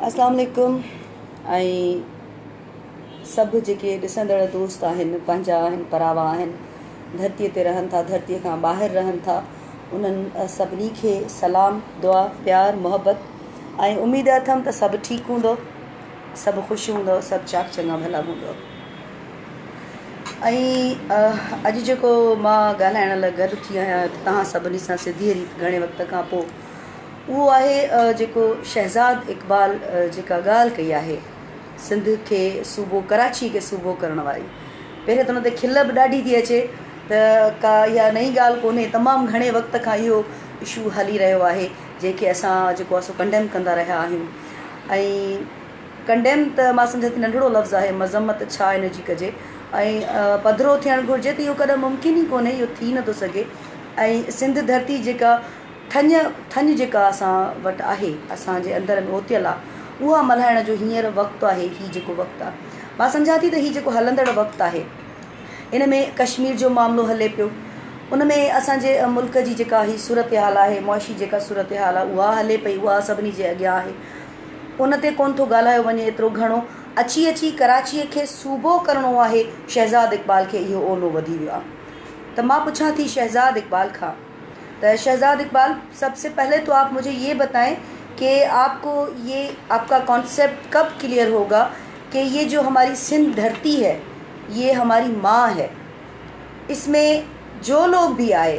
अस्सलाम वालेकुम। ऐं सभु जेके ॾिसंदड़ दोस्त आहिनि पंहिंजा आहिनि परावा आहिनि धरतीअ ते रहनि था धरतीअ खां ॿाहिरि रहनि था उन्हनि सभिनी खे सलाम दुआ प्यार मोहबत ऐं उमेदु अथमि त सभु ठीकु हूंदो, सभु ख़ुशि हूंदो, सभु चाक चङा भला हूंदो। ऐं अॼु जेको मां ॻाल्हाइण लाइ गॾु थी आहियां तव्हां सभिनी सां सिधी रीति घणे वक़्त खां पोइ, उहो आहे जेको शहज़ाद इक़बाल जेका ॻाल्हि कई आहे सिंध खे सूबो कराची खे सूबो करण वारी। पहिरें त हुन ते खिल बि ॾाढी थी अचे त का इहा नई ॻाल्हि कोन्हे, तमामु घणे वक़्त खां इहो इशू हली रहियो आहे जंहिंखे असां जेको आहे सो कंडेम कंदा रहिया आहियूं। ऐं कंडेम त मां सम्झां थी नंढिड़ो लफ़्ज़ आहे, मज़म्मत छा इन जी कजे ऐं पधिरो थियणु घुरिजे त इहो कॾहिं मुमकिन ई कोन्हे, इहो थी नथो सघे। ऐं सिंध धरती जेका थञ जेका असां वटि आहे असांजे अंदरि में ओतियल आहे उहा मल्हाइण जो हींअर वक़्तु आहे। हीउ जेको वक़्तु आहे मां सम्झां थी त हीउ जेको हलंदड़ वक़्तु आहे इन में कश्मीर जो मामिलो हले पियो, उन में असांजे मुल्क जी जेका हीअ सूरत हाल आहे मुआशी जेका सूरत हाल आहे उहा हले पई, उहा सभिनी जे अॻियां आहे। उन ते कोन थो ॻाल्हायो वञे एतिरो घणो। अची कराचीअ खे सूबो करिणो आहे, शहज़ाद इक़बाल खे इहो ओलो वधी वियो आहे। त मां पुछां थी शहज़ाद इक़बाल खां तो शहज़ाद इक़बाल, सबसे पहले तो आप मुझे ये बताएं कि आपको ये आपका कॉन्सेप्ट कब क्लियर होगा कि ये जो हमारी सिंध धरती है ये हमारी माँ है। इसमें जो लोग भी आए,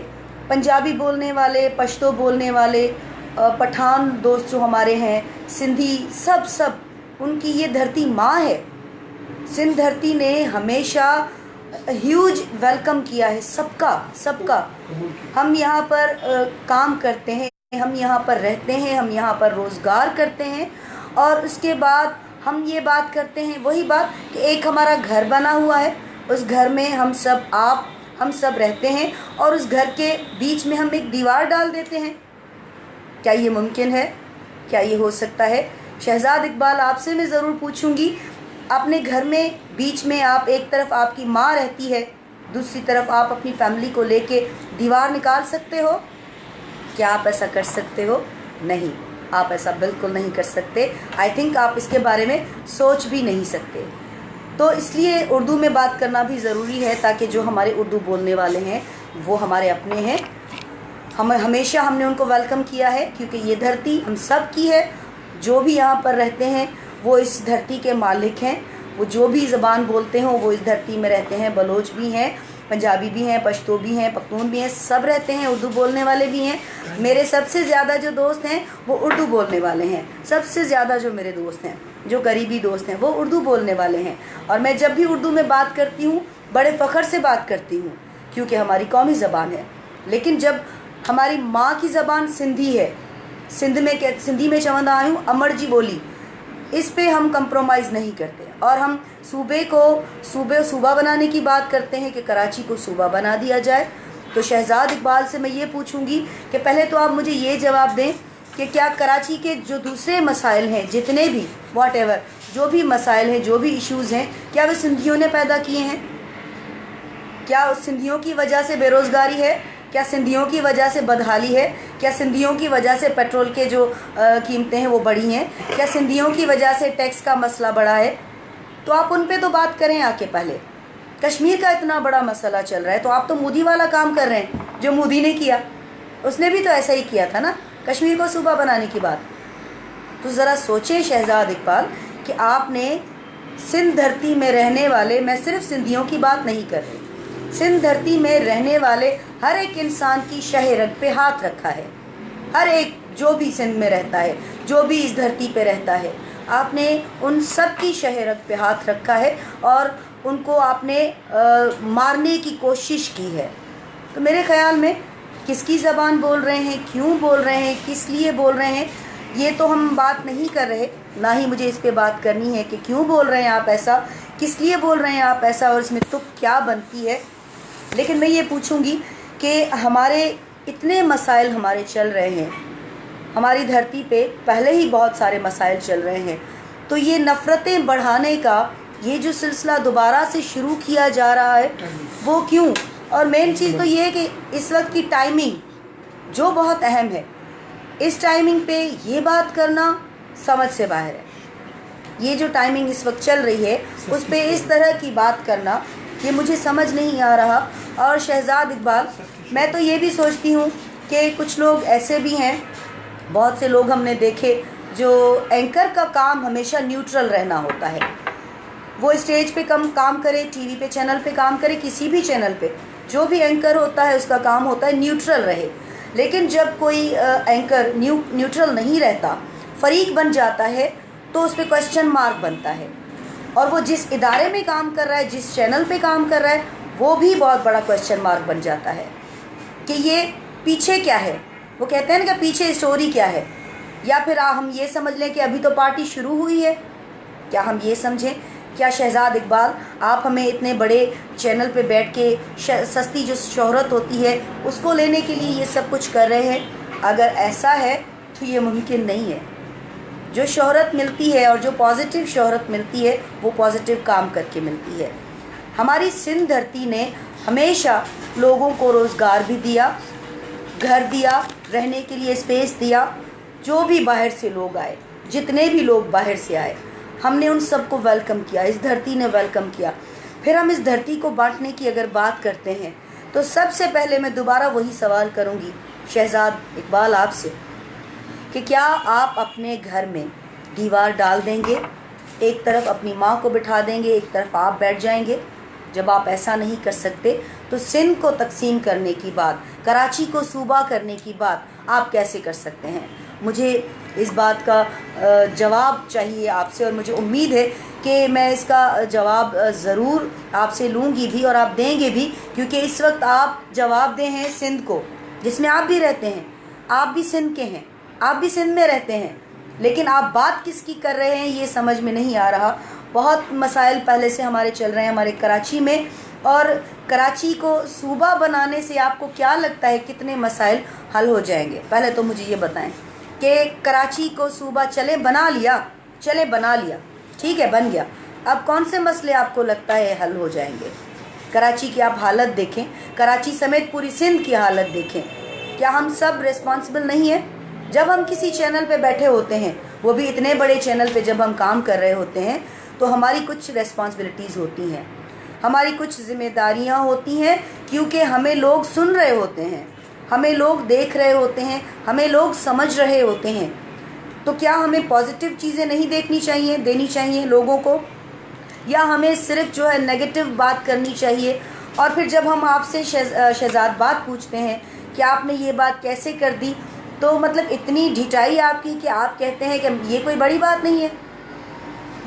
पंजाबी बोलने वाले, पश्तो बोलने वाले, पठान दोस्त जो हमारे हैं, सिंधी, सब उनकी ये धरती माँ है। सिंध धरती ने हमेशा ह्यूज वेलकम किया है सबका। हम यहाँ पर काम करते हैं, हम यहाँ पर रहते हैं, हम यहाँ पर रोज़गार करते हैं और उसके बाद हम ये बात करते हैं, वही बात कि एक हमारा घर बना हुआ है, उस घर में हम सब रहते हैं और उस घर के बीच में हम एक दीवार डाल देते हैं। क्या ये मुमकिन है? क्या ये हो सकता है? शहज़ाद इक़बाल, आपसे मैं ज़रूर पूछूंगी, अपने घर में बीच में आप एक तरफ आपकी माँ रहती है, दूसरी तरफ आप अपनी फैमिली को लेके दीवार निकाल सकते हो? क्या आप ऐसा कर सकते हो? नहीं, आप ऐसा बिल्कुल नहीं कर सकते। आई थिंक आप इसके बारे में सोच भी नहीं सकते। तो इसलिए उर्दू में बात करना भी ज़रूरी है ताकि जो हमारे उर्दू बोलने वाले हैं वो हमारे अपने हैं। हमेशा हमने उनको वेलकम किया है क्योंकि ये धरती हम सब की है। जो भी यहाँ पर रहते हैं वो इस धरती के मालिक हैं। वो जो भी ज़बान बोलते हैं वो इस धरती में रहते हैं। बलोच भी हैं, पंजाबी भी हैं, पश्तो भी हैं, पख्तून भी हैं, सब रहते हैं। उर्दू बोलने वाले भी हैं। मेरे सबसे ज़्यादा जो दोस्त हैं वो उर्दू बोलने वाले हैं। सबसे ज़्यादा जो मेरे दोस्त हैं, जो करीबी दोस्त हैं, वो उर्दू बोलने वाले हैं। और मैं जब भी उर्दू में बात करती हूँ बड़े फ़ख्र से बात करती हूँ क्योंकि हमारी कौमी ज़बान है। लेकिन जब हमारी माँ की ज़बान सिंधी है, सिंधी में चवंदा आहियूं अमर जी बोली, इस पे हम कंप्रोमाइज़ नहीं करते और हम सूबा बनाने की बात करते हैं कि कराची को सूबा बना दिया जाए। तो शहज़ाद इक़बाल से मैं ये पूछूंगी कि पहले तो आप मुझे ये जवाब दें कि क्या कराची के जो दूसरे मसाइल हैं, जितने भी व्हाटएवर जो भी मसाइल हैं, जो भी इश्यूज़ हैं, क्या वे सिंधियों ने पैदा किए हैं? क्या उस सिंधियों की वजह से बेरोज़गारी है? क्या सिंधियों की वजह से बदहाली है? क्या सिंधियों की वजह से पेट्रोल के जो कीमतें हैं वो बढ़ी हैं? क्या सिंधियों की वजह से टैक्स का मसला बढ़ा है? तो आप उन पे तो बात करें आके। पहले कश्मीर का इतना बड़ा मसला चल रहा है तो आप तो मोदी वाला काम कर रहे हैं जो मोदी ने किया। उसने भी तो ऐसा ही किया था ना, कश्मीर को सूबा बनाने की बात। तो ज़रा सोचें शहज़ाद इक़बाल कि आपने सिंध धरती में रहने वाले, मैं सिर्फ सिंधियों की बात नहीं कर रही, सिंध धरती में रहने वाले हर एक इंसान की शह रग पे हाथ रखा है। हर एक जो भी सिंध में रहता है, जो भी इस धरती पे रहता है, आपने उन सब की शह रग पे हाथ रखा है और उनको आपने मारने की कोशिश की है। तो मेरे ख़्याल में किसकी ज़बान बोल रहे हैं, क्यों बोल रहे हैं, किस लिए बोल रहे हैं, ये तो हम बात नहीं कर रहे। ना ही मुझे इस पे बात करनी है कि क्यों बोल रहे हैं आप ऐसा, किस लिए बोल रहे हैं आप ऐसा और इसमें तुक क्या बनती है। लेकिन मैं ये पूछूंगी कि हमारे इतने मसाइल हमारे चल रहे हैं, हमारी धरती पे पहले ही बहुत सारे मसाइल चल रहे हैं, तो ये नफ़रतें बढ़ाने का ये जो सिलसिला दोबारा से शुरू किया जा रहा है वो क्यों? और मेन चीज़ तो ये है कि इस वक्त की टाइमिंग जो बहुत अहम है, इस टाइमिंग पे ये बात करना समझ से बाहर है। ये जो टाइमिंग इस वक्त चल रही है उस पे इस तरह की बात करना, ये मुझे समझ नहीं आ रहा। और शहजाद इकबाल, मैं तो ये भी सोचती हूँ कि कुछ लोग ऐसे भी हैं, बहुत से लोग हमने देखे जो एंकर का काम हमेशा न्यूट्रल रहना होता है। वो स्टेज पे कम काम करे, टीवी पे चैनल पे काम करे, किसी भी चैनल पे जो भी एंकर होता है उसका काम होता है न्यूट्रल रहे। लेकिन जब कोई एंकर न्यूट्रल नहीं रहता, फरीक बन जाता है, तो उस पर क्वेश्चन मार्क बनता है। और वो जिस इदारे में काम कर रहा है, जिस चैनल पे काम कर रहा है, वो भी बहुत बड़ा क्वेश्चन मार्क बन जाता है कि ये पीछे क्या है। वो कहते हैं ना कि पीछे स्टोरी क्या है। या फिर हम ये समझ लें कि अभी तो पार्टी शुरू हुई है। क्या हम ये समझें? क्या शहजाद इकबाल आप हमें इतने बड़े चैनल पे बैठ के सस्ती जो शोहरत होती है उसको लेने के लिए ये सब कुछ कर रहे हैं? अगर ऐसा है तो ये मुमकिन नहीं है। जो शोहरत मिलती है और जो पॉजिटिव शोहरत मिलती है वो पॉजिटिव काम करके मिलती है। हमारी सिंध धरती ने हमेशा लोगों को रोज़गार भी दिया, घर दिया, रहने के लिए स्पेस दिया। जो भी बाहर से लोग आए, जितने भी लोग बाहर से आए, हमने उन सबको वेलकम किया, इस धरती ने वेलकम किया। फिर हम इस धरती को बांटने की अगर बात करते हैं तो सबसे पहले मैं दोबारा वही सवाल करूंगी शहजाद इकबाल आपसे कि क्या आप अपने घर में दीवार डाल देंगे, एक तरफ अपनी माँ को बिठा देंगे, एक तरफ आप बैठ जाएंगे? जब आप ऐसा नहीं कर सकते तो सिंध को तकसीम करने की बात, कराची को सूबा करने की बात आप कैसे कर सकते हैं? मुझे इस बात का जवाब चाहिए आपसे और मुझे उम्मीद है कि मैं इसका जवाब ज़रूर आपसे लूँगी भी और आप देंगे भी, क्योंकि इस वक्त आप जवाबदेह हैं सिंध को, जिसमें आप भी रहते हैं। आप भी सिंध के हैं, आप भी सिंध में रहते हैं, लेकिन आप बात किसकी कर रहे हैं ये समझ में नहीं आ रहा। बहुत मसाइल पहले से हमारे चल रहे हैं हमारे कराची में, और कराची को सूबा बनाने से आपको क्या लगता है कितने मसाइल हल हो जाएंगे? पहले तो मुझे ये बताएं कि कराची को सूबा चले बना लिया, ठीक है, बन गया, अब कौन से मसले आपको लगता है हल हो जाएंगे? कराची की आप हालत देखें, कराची समेत पूरी सिंध की हालत देखें। क्या हम सब रिस्पॉन्सिबल नहीं है? जब हम किसी चैनल पे बैठे होते हैं, वो भी इतने बड़े चैनल पे जब हम काम कर रहे होते हैं, तो हमारी कुछ रिस्पॉन्सिबिलिटीज़ होती हैं, हमारी कुछ जिम्मेदारियां होती हैं, क्योंकि हमें लोग सुन रहे होते हैं, हमें लोग देख रहे होते हैं, हमें लोग समझ रहे होते हैं। तो क्या हमें पॉजिटिव चीज़ें नहीं देनी चाहिए लोगों को, या हमें सिर्फ जो है नेगेटिव बात करनी चाहिए? और फिर जब हम आपसे शहजाद बात पूछते हैं कि आपने ये बात कैसे कर दी, तो मतलब इतनी ढिठाई आपकी कि आप कहते हैं कि ये कोई बड़ी बात नहीं है।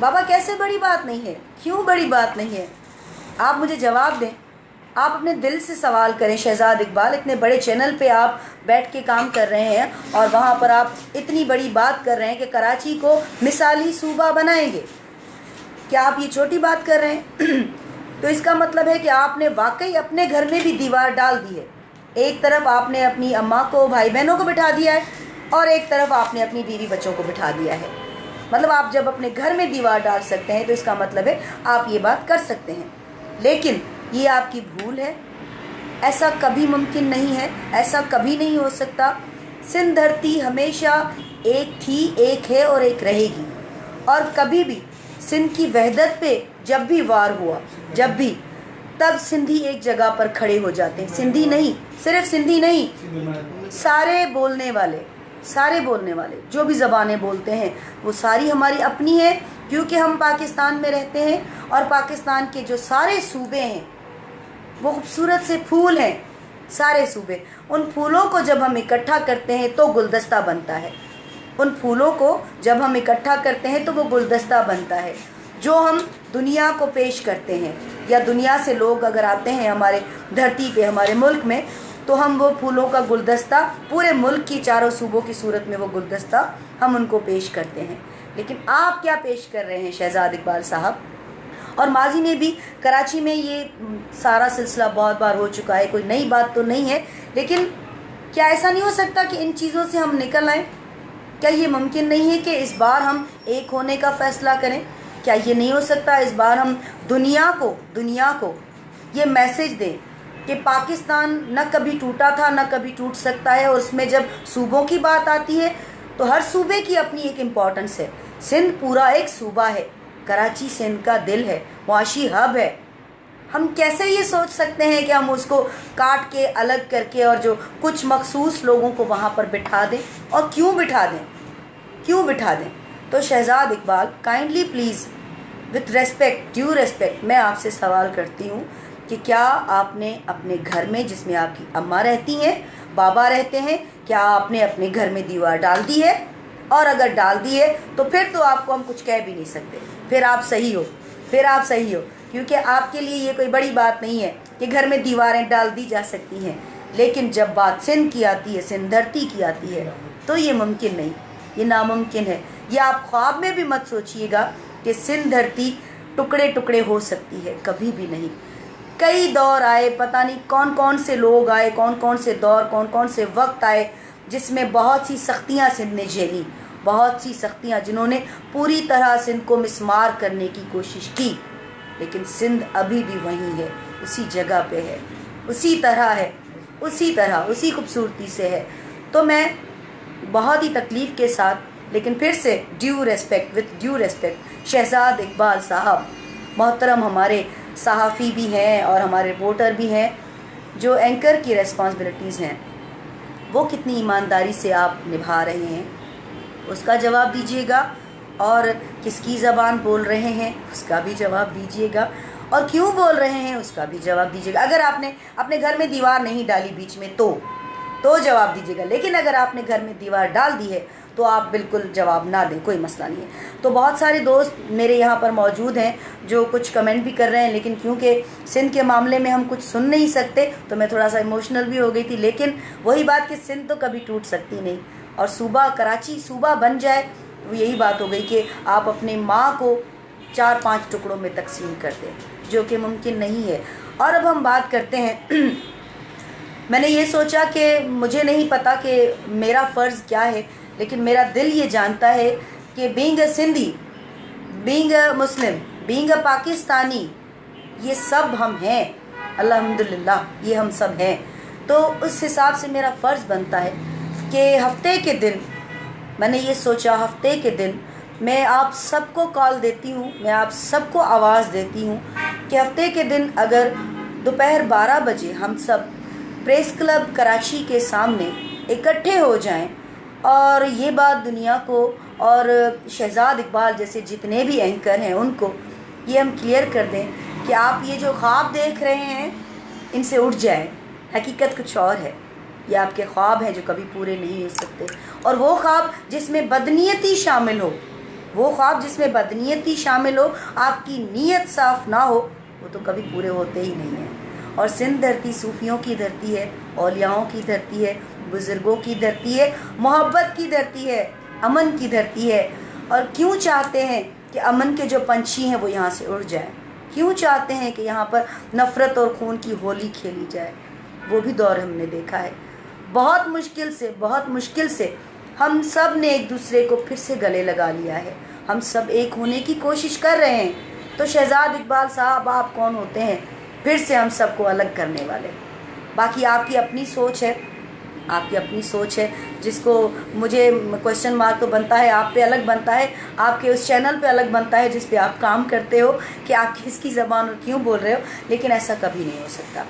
बाबा कैसे बड़ी बात नहीं है? क्यों बड़ी बात नहीं है? आप मुझे जवाब दें। आप अपने दिल से सवाल करें शहजाद इकबाल। इतने बड़े चैनल पे आप बैठ के काम कर रहे हैं और वहाँ पर आप इतनी बड़ी बात कर रहे हैं कि कराची को मिसाली सूबा बनाएंगे। क्या आप ये छोटी बात कर रहे हैं? तो इसका मतलब है कि आपने वाकई अपने घर में भी दीवार डाल दी है। एक तरफ आपने अपनी अम्मा को, भाई बहनों को बिठा दिया है, और एक तरफ आपने अपनी बीवी बच्चों को बिठा दिया है। मतलब आप जब अपने घर में दीवार डाल सकते हैं तो इसका मतलब है आप ये बात कर सकते हैं। लेकिन ये आपकी भूल है, ऐसा कभी मुमकिन नहीं है, ऐसा कभी नहीं हो सकता। सिंध धरती हमेशा एक थी, एक है और एक रहेगी। और कभी भी सिंध की वहदत पे जब भी वार हुआ, जब भी, तब सिंधी एक जगह पर खड़े हो जाते हैं। सिंधी नहीं, सिर्फ सिंधी नहीं, सारे बोलने वाले जो भी ज़बानें बोलते हैं वो सारी हमारी अपनी है, क्योंकि हम पाकिस्तान में रहते हैं। और पाकिस्तान के जो सारे सूबे हैं वो खूबसूरत से फूल हैं, सारे सूबे। उन फूलों को जब हम इकट्ठा करते हैं तो गुलदस्ता बनता है। उन फूलों को जब हम इकट्ठा करते हैं तो वो गुलदस्ता बनता है, जो हम दुनिया को पेश करते हैं। या दुनिया से लोग अगर आते हैं हमारे धरती पे, हमारे मुल्क में, तो हम वो फूलों का गुलदस्ता पूरे मुल्क की चारों सूबों की सूरत में वो गुलदस्ता हम उनको पेश करते हैं। लेकिन आप क्या पेश कर रहे हैं शहजाद इकबाल साहब? और माजी में भी कराची में ये सारा सिलसिला बहुत बार हो चुका है, कोई नई बात तो नहीं है। लेकिन क्या ऐसा नहीं हो सकता कि इन चीज़ों से हम निकल आएँ? क्या ये मुमकिन नहीं है कि इस बार हम एक होने का फ़ैसला करें? क्या ये नहीं हो सकता इस बार हम दुनिया को ये मैसेज दें कि पाकिस्तान न कभी टूटा था, न कभी टूट सकता है। और उसमें जब सूबों की बात आती है तो हर सूबे की अपनी एक इम्पॉर्टेंस है। सिंध पूरा एक सूबा है, कराची सिंध का दिल है, मुआशी हब है। हम कैसे ये सोच सकते हैं कि हम उसको काट के अलग करके और जो कुछ मखसूस लोगों को वहाँ पर बिठा दें? और क्यों बिठा दें, क्यों बिठा दें? तो Shahzad Iqbal, kindly please with respect, due respect, मैं आपसे सवाल करती हूँ कि क्या आपने अपने घर में, जिसमें आपकी अम्मा रहती हैं, बाबा रहते हैं, क्या आपने अपने घर में दीवार डाल दी है? और अगर डाल दी है तो फिर तो आपको हम कुछ कह भी नहीं सकते, फिर आप सही हो, फिर आप सही हो, क्योंकि आपके लिए ये कोई बड़ी बात नहीं है कि घर में दीवारें डाल दी जा सकती हैं। लेकिन जब बात सिंध की आती है, सिंध धरती की आती है, तो ये मुमकिन नहीं, ये नामुमकिन है। ये आप ख्वाब में भी मत सोचिएगा कि सिंध धरती टुकड़े टुकड़े हो सकती है, कभी भी नहीं। कई दौर आए, पता नहीं कौन कौन से लोग आए, कौन कौन से दौर, कौन कौन से वक्त आए, जिसमें बहुत सी सख्तियाँ सिंध ने झेली, बहुत सी सख्तियाँ, जिन्होंने पूरी तरह सिंध को मिसमार करने की कोशिश की। लेकिन सिंध अभी भी वहीं है, उसी जगह पे है, उसी तरह है, उसी तरह, उसी खूबसूरती से है। तो मैं बहुत ही तकलीफ़ के साथ, लेकिन फिर से due respect, with due respect, Shahzad Iqbal साहब, मोहतरम हमारे सहाफ़ी भी हैं और हमारे रिपोर्टर भी हैं, जो एंकर की रेस्पॉन्सिबिलिटीज़ हैं वो कितनी ईमानदारी से आप निभा रहे हैं, उसका जवाब दीजिएगा। और किसकी ज़बान बोल रहे हैं उसका भी जवाब दीजिएगा, और क्यों बोल रहे हैं उसका भी जवाब दीजिएगा। अगर आपने अपने घर में दीवार नहीं डाली बीच में तो जवाब दीजिएगा, लेकिन अगर आपने घर में दीवार डाल दी है तो आप बिल्कुल जवाब ना दें, कोई मसला नहीं है। तो बहुत सारे दोस्त मेरे यहाँ पर मौजूद हैं जो कुछ कमेंट भी कर रहे हैं, लेकिन क्योंकि सिंध के मामले में हम कुछ सुन नहीं सकते तो मैं थोड़ा सा इमोशनल भी हो गई थी। लेकिन वही बात कि सिंध तो कभी टूट सकती नहीं, और सूबा कराची सूबा बन जाए तो यही बात हो गई कि आप अपने माँ को 4-5 टुकड़ों में तकसीम कर दें, जो कि मुमकिन नहीं है। और अब हम बात करते हैं मैंने ये सोचा कि मुझे नहीं पता कि मेरा फ़र्ज़ क्या है, लेकिन मेरा दिल ये जानता है कि being a Sindhi, being a Muslim, being a Pakistani, ये सब हम हैं, अल्हम्दुलिल्लाह, ये हम सब हैं। तो उस हिसाब से मेरा फ़र्ज़ बनता है कि हफ्ते के दिन, मैंने ये सोचा हफ्ते के दिन मैं आप सबको कॉल देती हूँ, मैं आप सबको आवाज़ देती हूँ कि हफ्ते के दिन अगर दोपहर 12 बजे हम सब प्रेस क्लब कराची के सामने इकट्ठे हो जाएं और ये बात दुनिया को और शहजाद इकबाल जैसे जितने भी एंकर हैं उनको ये हम क्लियर कर दें कि आप ये जो ख्वाब देख रहे हैं इनसे उठ जाएं, हकीकत कुछ और है। ये आपके ख्वाब हैं जो कभी पूरे नहीं हो सकते, और वो ख्वाब जिसमें बदनीयती शामिल हो, वो ख्वाब जिसमें बदनीयती शामिल हो, आपकी नीयत साफ़ ना हो, वो तो कभी पूरे होते ही नहीं हैं। और सिंध धरती सूफ़ियों की धरती है, औलियाओं की धरती है, बुज़ुर्गों की धरती है, मोहब्बत की धरती है, अमन की धरती है। और क्यों चाहते हैं कि अमन के जो पंछी हैं वो यहाँ से उड़ जाएं? क्यों चाहते हैं कि यहाँ पर नफ़रत और खून की होली खेली जाए? वो भी दौर हमने देखा है। बहुत मुश्किल से हम सब ने एक दूसरे को फिर से गले लगा लिया है, हम सब एक होने की कोशिश कर रहे हैं। तो शहजाद इकबाल साहब, आप कौन होते हैं फिर से हम सबको अलग करने वाले? बाकी आपकी अपनी सोच है, आपकी अपनी सोच है, जिसको मुझे क्वेश्चन मार्क तो बनता है, आप पे अलग बनता है, आपके उस चैनल पे अलग बनता है जिस पे आप काम करते हो कि आप किसकी ज़बान और क्यों बोल रहे हो, लेकिन ऐसा कभी नहीं हो सकता।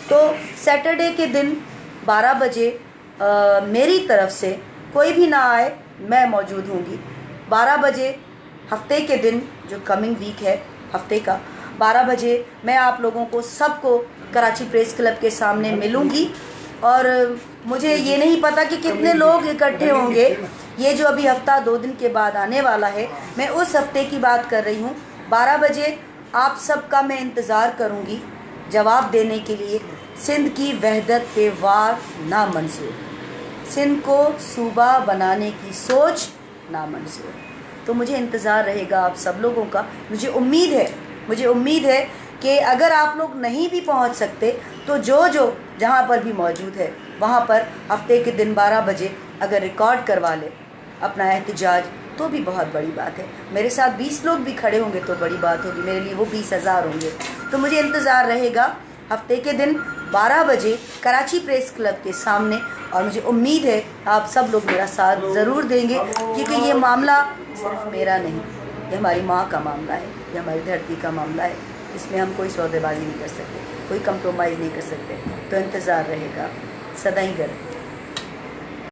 तो सैटरडे के दिन 12 बजे मेरी तरफ से कोई भी ना आए, मैं मौजूद होंगी 12 बजे हफ्ते के दिन, जो कमिंग वीक है हफ्ते का 12 बजे मैं आप लोगों को सबको कराची प्रेस क्लब के सामने मिलूँगी। और मुझे ये नहीं पता कि कितने लोग इकट्ठे होंगे, ये जो अभी हफ्ता 2 दिन के बाद आने वाला है, मैं उस हफ्ते की बात कर रही हूँ। 12 बजे आप सबका मैं इंतज़ार करूँगी जवाब देने के लिए। सिंध की वहदत पे वार नामंजूर, सिंध को सूबा बनाने की सोच नामंजूर। तो मुझे इंतज़ार रहेगा आप सब लोगों का। मुझे उम्मीद है कि अगर आप लोग नहीं भी पहुंच सकते तो जो जहां पर भी मौजूद है वहां पर हफ्ते के दिन 12 बजे अगर रिकॉर्ड करवा ले अपना एहतजाज, तो भी बहुत बड़ी बात है। मेरे साथ 20 लोग भी खड़े होंगे तो बड़ी बात होगी, मेरे लिए वो 20,000 होंगे। तो मुझे इंतज़ार रहेगा हफ्ते के दिन 12 बजे कराची प्रेस क्लब के सामने। और मुझे उम्मीद है आप सब लोग मेरा साथ ज़रूर देंगे, क्योंकि ये मामला सिर्फ मेरा नहीं, ये हमारी माँ का मामला है, ये हमारी धरती का मामला है। इसमें हम कोई सौदेबाजी नहीं कर सकते, कोई कंप्रोमाइज़ नहीं कर सकते। तो इंतज़ार रहेगा, सदा ही गर्म।